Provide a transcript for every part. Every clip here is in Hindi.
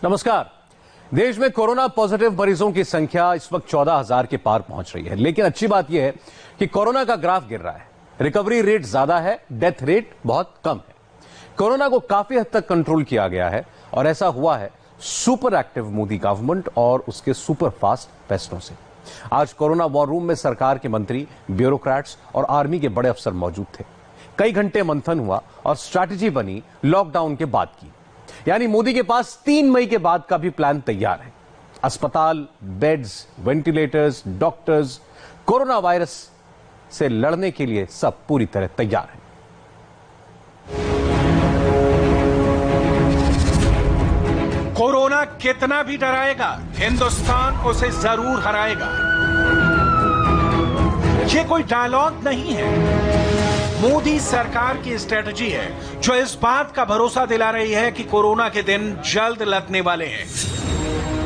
नमस्कार। देश में कोरोना पॉजिटिव मरीजों की संख्या इस वक्त 14,000 के पार पहुंच रही है, लेकिन अच्छी बात यह है कि कोरोना का ग्राफ गिर रहा है। रिकवरी रेट ज्यादा है, डेथ रेट बहुत कम है। कोरोना को काफी हद तक कंट्रोल किया गया है और ऐसा हुआ है सुपर एक्टिव मोदी गवर्नमेंट और उसके सुपर फास्ट फैसलों से। आज कोरोना वॉर रूम में सरकार के मंत्री, ब्यूरोक्रेट्स और आर्मी के बड़े अफसर मौजूद थे। कई घंटे मंथन हुआ और स्ट्रैटेजी बनी लॉकडाउन के बाद की। यानी मोदी के पास 3 मई के बाद का भी प्लान तैयार है। अस्पताल, beds, ventilators, doctors, corona virus से लड़ने के लिए सब पूरी तरह तैयार है। कोरोना कितना भी डराएगा, हिंदुस्तान उसे जरूर हराएगा। ये कोई डायलॉग नहीं है, मोदी सरकार की स्ट्रेटजी है जो इस बात का भरोसा दिला रही है कि कोरोना के दिन जल्द लगने वाले हैं।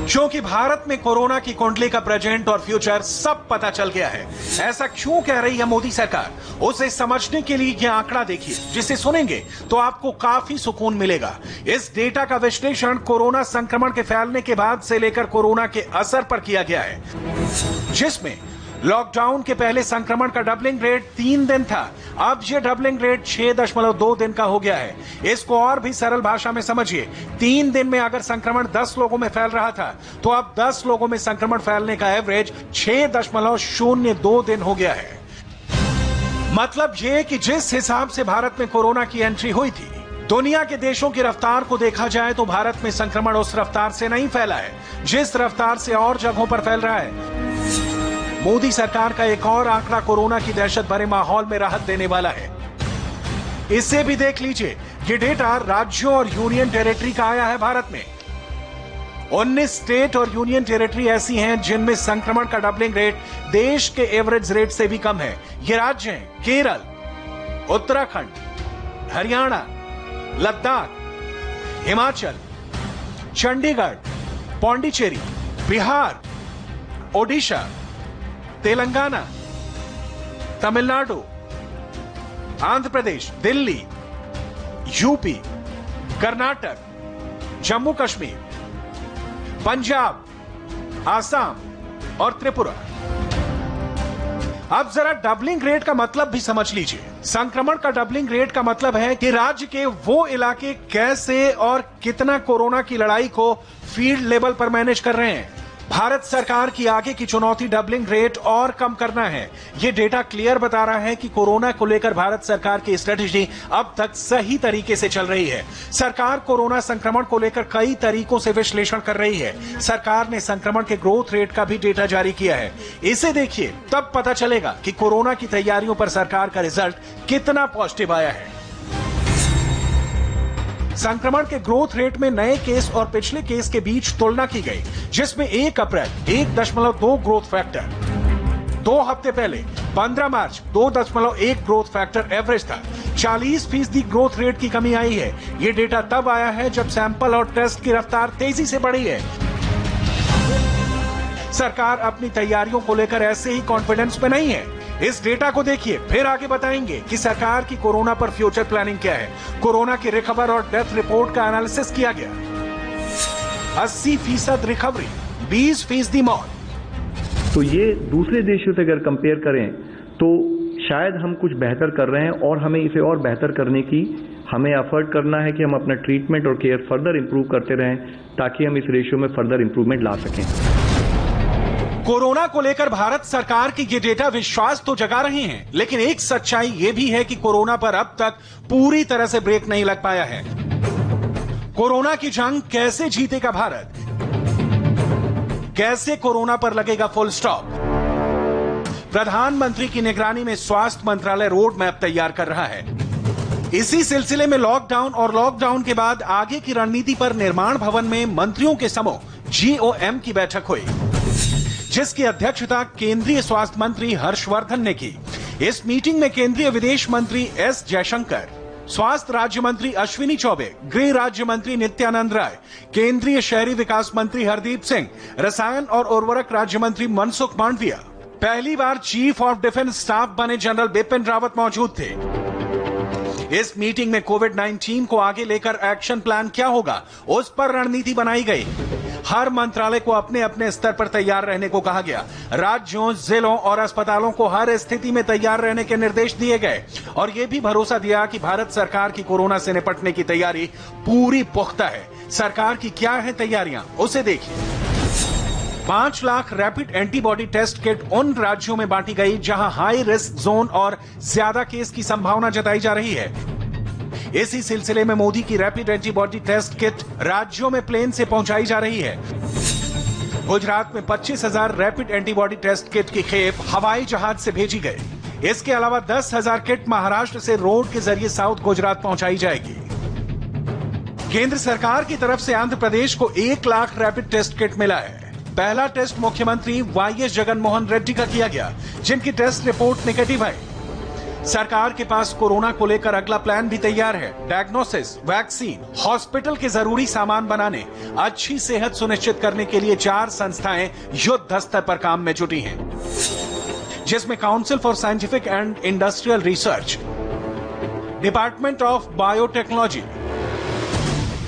क्योंकि भारत में कोरोना की कुंडली का प्रेजेंट और फ्यूचर सब पता चल गया है। ऐसा क्यों कह रही है मोदी सरकार, उसे समझने के लिए यह आंकड़ा देखिए, जिसे सुनेंगे तो आपको काफी सुकून मिलेगा। इस डेटा का विश्लेषण कोरोना संक्रमण के फैलने के बाद से लेकर कोरोना के असर पर किया गया है, जिसमें लॉकडाउन के पहले संक्रमण का डबलिंग रेट 3 दिन था। अब यह डबलिंग रेट 6.2 दिन का हो गया है। इसको और भी सरल भाषा में समझिए, 3 दिन में अगर संक्रमण 10 लोगों में फैल रहा था, तो अब 10 लोगों में संक्रमण फैलने का एवरेज 6.02 दिन हो गया है। मतलब यह कि जिस हिसाब से भारत में कोरोना की एंट्री हुई थी, दुनिया के देशों की रफ्तार को देखा जाए तो भारत में संक्रमण उस रफ्तार से नहीं फैला है जिस रफ्तार से और जगहों पर फैल रहा है। मोदी सरकार का एक और आंकड़ा कोरोना की दहशत भरे माहौल में राहत देने वाला है। इसे भी देख लीजिए। ये डेटा राज्यों और यूनियन टेरिटरी का आया है। भारत में 19 स्टेट और यूनियन टेरिटरी ऐसी हैं जिनमें संक्रमण का डबलिंग रेट देश के एवरेज रेट से भी कम है। ये राज्य हैं केरल, उत्तराखंड, हरियाणा, लद्दाख, हिमाचल, चंडीगढ़, पौंडीचेरी, बिहार, ओडिशा, तेलंगाना, तमिलनाडु, आंध्र प्रदेश, दिल्ली, यूपी, कर्नाटक, जम्मू कश्मीर, पंजाब, आसाम और त्रिपुरा। अब जरा डबलिंग रेट का मतलब भी समझ लीजिए। संक्रमण का डबलिंग रेट का मतलब है कि राज्य के वो इलाके कैसे और कितना कोरोना की लड़ाई को फील्ड लेवल पर मैनेज कर रहे हैं। भारत सरकार की आगे की चुनौती डबलिंग रेट और कम करना है। यह डेटा क्लियर बता रहा है कि कोरोना को लेकर भारत सरकार की स्ट्रेटेजी अब तक सही तरीके से चल रही है। सरकार कोरोना संक्रमण को लेकर कई तरीकों से विश्लेषण कर रही है। सरकार ने संक्रमण के ग्रोथ रेट का भी डेटा जारी किया है। इसे देखिए, तब पता चलेगा कि कोरोना की तैयारियों पर सरकार का रिजल्ट कितना पॉजिटिव आया है। संक्रमण के ग्रोथ रेट में नए केस और पिछले केस के बीच तुलना की गई, जिसमें 1 अप्रैल 1.2 ग्रोथ फैक्टर, 2 हफ्ते पहले 15 मार्च 2.1 ग्रोथ फैक्टर एवरेज था। 40% ग्रोथ रेट की कमी आई है। यह डेटा तब आया है जब सैंपल और टेस्ट की रफ्तार तेजी से बढ़ी है। सरकार अपनी तैयारियों को लेकर ऐसे ही कॉन्फिडेंस में नहीं है। इस डेटा को देखिए, फिर आगे बताएंगे कि सरकार की कोरोना पर फ्यूचर प्लानिंग क्या है। कोरोना की रिकवर और डेथ रिपोर्ट का एनालिसिस किया गया। 80% रिकवरी, 20% मौत। तो ये दूसरे देशों से अगर कंपेयर करें तो शायद हम कुछ बेहतर कर रहे हैं और हमें इसे और बेहतर करने की हमें एफर्ट करना है कि हम अपना ट्रीटमेंट और केयर फर्दर इंप्रूव करते रहें ताकि हम इस रेशियो में फर्दर इंप्रूवमेंट ला सकें। कोरोना को लेकर भारत सरकार की ये डेटा विश्वास तो जगा रहे हैं, लेकिन एक सच्चाई ये भी है कि कोरोना पर अब तक पूरी तरह से ब्रेक नहीं लग पाया है। कोरोना की जंग कैसे जीतेगा भारत? कैसे कोरोना पर लगेगा फुल स्टॉप? प्रधानमंत्री की निगरानी में स्वास्थ्य मंत्रालय रोड मैप तैयार कर रहा है। इसी सिलसिले में लॉकडाउन और लॉकडाउन के बाद आगे की रणनीति पर निर्माण भवन में मंत्रियों के समूह GOM की बैठक हुई, जिसकी अध्यक्षता केंद्रीय स्वास्थ्य मंत्री हर्षवर्धन ने की। इस मीटिंग में केंद्रीय विदेश मंत्री S जयशंकर, स्वास्थ्य राज्य मंत्री अश्विनी चौबे, गृह राज्य मंत्री नित्यानंद राय, केंद्रीय शहरी विकास मंत्री हरदीप सिंह, रसायन और उर्वरक राज्य मंत्री मनसुख मांडविया, पहली बार चीफ ऑफ डिफेंस स्टाफ बने जनरल बिपिन रावत मौजूद थे। इस मीटिंग में कोविड-19 को आगे लेकर एक्शन प्लान क्या होगा, उस पर रणनीति बनाई गई। हर मंत्रालय को अपने अपने स्तर पर तैयार रहने को कहा गया। राज्यों, जिलों और अस्पतालों को हर स्थिति में तैयार रहने के निर्देश दिए गए और यह भी भरोसा दिया कि भारत सरकार की कोरोना से निपटने की तैयारी पूरी पुख्ता है। सरकार की क्या है तैयारियां, उसे देखिए। 5 lakh rapid antibody test kit उन राज्यों में बांटी गई जहां हाई रिस्क जोन और ज्यादा केस की संभावना जताई जा रही है। इसी सिलसिले में मोदी की रैपिड एंटीबॉडी टेस्ट किट राज्यों में प्लेन से पहुंचाई जा रही है। गुजरात में 25,000 रैपिड एंटीबॉडी टेस्ट किट की खेप हवाई जहाज से भेजी गई। इसके अलावा 10,000 किट महाराष्ट्र से रोड के जरिए साउथ गुजरात पहुंचाई जाएगी। केंद्र सरकार की तरफ से आंध्र प्रदेश को 1 लाख रैपिड टेस्ट किट मिला है। पहला टेस्ट मुख्यमंत्री वाईएस जगनमोहन रेड्डी का किया गया, जिनकी टेस्ट रिपोर्ट नेगेटिव आई। सरकार के पास कोरोना को लेकर अगला प्लान भी तैयार है। डायग्नोसिस, वैक्सीन, हॉस्पिटल के जरूरी सामान बनाने, अच्छी सेहत सुनिश्चित करने के लिए 4 संस्थाएं युद्ध स्तर पर काम में जुटी हैं, जिसमें council for scientific and industrial research, department of biotechnology,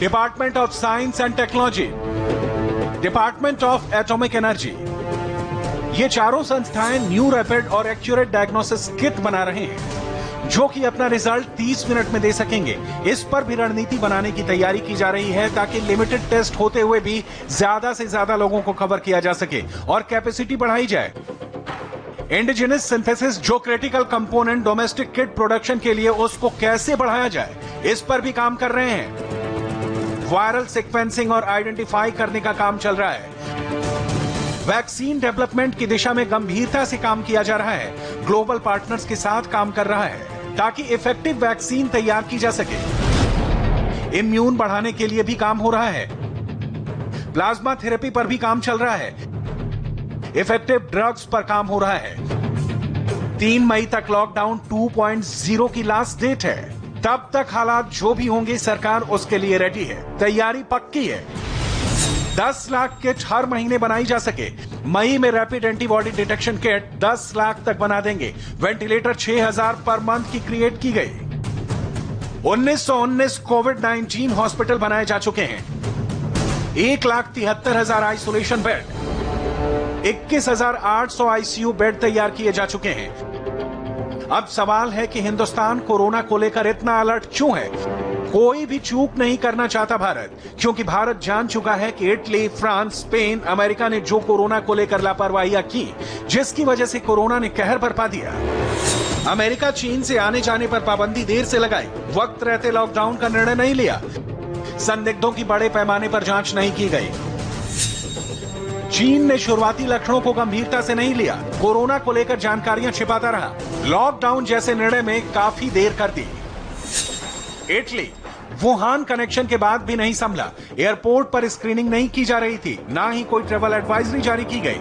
department of science and technology, department of atomic energy. ये चारों संस्थाएं न्यू रैपिड और एक्यूरेट डायग्नोसिस किट बना रहे हैं, जो कि अपना रिजल्ट 30 मिनट में दे सकेंगे। इस पर भी रणनीति बनाने की तैयारी की जा रही है ताकि लिमिटेड टेस्ट होते हुए भी ज्यादा से ज्यादा लोगों को कवर किया जा सके और कैपेसिटी बढ़ाई जाए। इंडिजिनस सिंथेसिस, जो critical component domestic kit production के लिए, उसको कैसे बढ़ाया जाए, इस पर भी काम कर रहे हैं। वायरल सीक्वेंसिंग और आइडेंटिफाई करने का काम चल रहा है। वैक्सीन डेवलपमेंट की दिशा में गंभीरता से काम किया जा रहा है। ग्लोबल पार्टनर्स के साथ काम कर रहा है ताकि इफेक्टिव वैक्सीन तैयार की जा सके। इम्यून बढ़ाने के लिए भी काम हो रहा है। प्लाज्मा थेरेपी पर भी काम चल रहा है। इफेक्टिव ड्रग्स पर काम हो रहा है। 3 मई तक लॉकडाउन 2.0 की लास्ट डेट है। तब तक हालात जो भी होंगे, सरकार उसके लिए रेडी है। तैयारी पक्की है। 10 लाख किट हर महीने बनाई जा सके। मई में rapid antibody detection kit 10 lakh तक बना देंगे। वेंटिलेटर 6,000 पर मंथ की क्रिएट की गई। 1919 कोविड-19 हॉस्पिटल बनाए जा चुके हैं। 1,73,000 आइसोलेशन बेड, 21,800 आईसीयू बेड तैयार किए जा चुके हैं। अब सवाल है कि हिंदुस्तान कोरोना को लेकर इतना अलर्ट क्यों है? कोई भी चूक नहीं करना चाहता भारत, क्योंकि भारत जान चुका है कि इटली, फ्रांस, स्पेन, अमेरिका ने जो कोरोना को लेकर लापरवाहियां की, जिसकी वजह से कोरोना ने कहर बरपा दिया। अमेरिका चीन से आने जाने पर पाबंदी देर से लगाई, वक्त रहते लॉकडाउन का निर्णय नहीं लिया। संदिग्धों की बड़े पैमाने पर जांच नहीं की गई। चीन ने शुरुआती लक्षणों को गंभीरता से नहीं लिया, कोरोना को लेकर जानकारियां छिपाता रहा। लॉकडाउन जैसे निर्णय में काफी देर कर दी। इटली वुहान कनेक्शन के बाद भी नहीं संभला। एयरपोर्ट पर स्क्रीनिंग नहीं की जा रही थी, ना ही कोई ट्रैवल एडवाइजरी जारी की गई।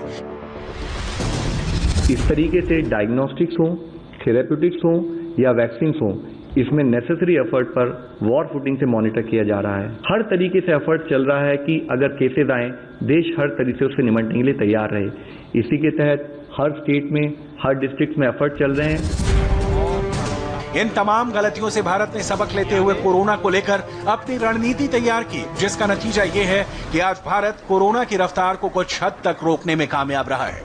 इस तरीके से डायग्नोस्टिक्स हो, थेरेप्यूटिक्स हो या वैक्सीन हो, इसमें नेसेसरी एफर्ट पर वॉर फुटिंग से मॉनिटर किया जा रहा है। हर तरीके से एफर्ट चल रहा है कि अगर केसेस आए, देश हर तरीके से उससे निपटने के लिए तैयार रहे। इसी के तहत हर स्टेट में, हर डिस्ट्रिक्ट में एफर्ट चल रहे हैं। इन तमाम गलतियों से भारत ने सबक लेते हुए कोरोना को लेकर अपनी रणनीति तैयार की, जिसका नतीजा ये है कि आज भारत कोरोना की रफ्तार को कुछ हद तक रोकने में कामयाब रहा है।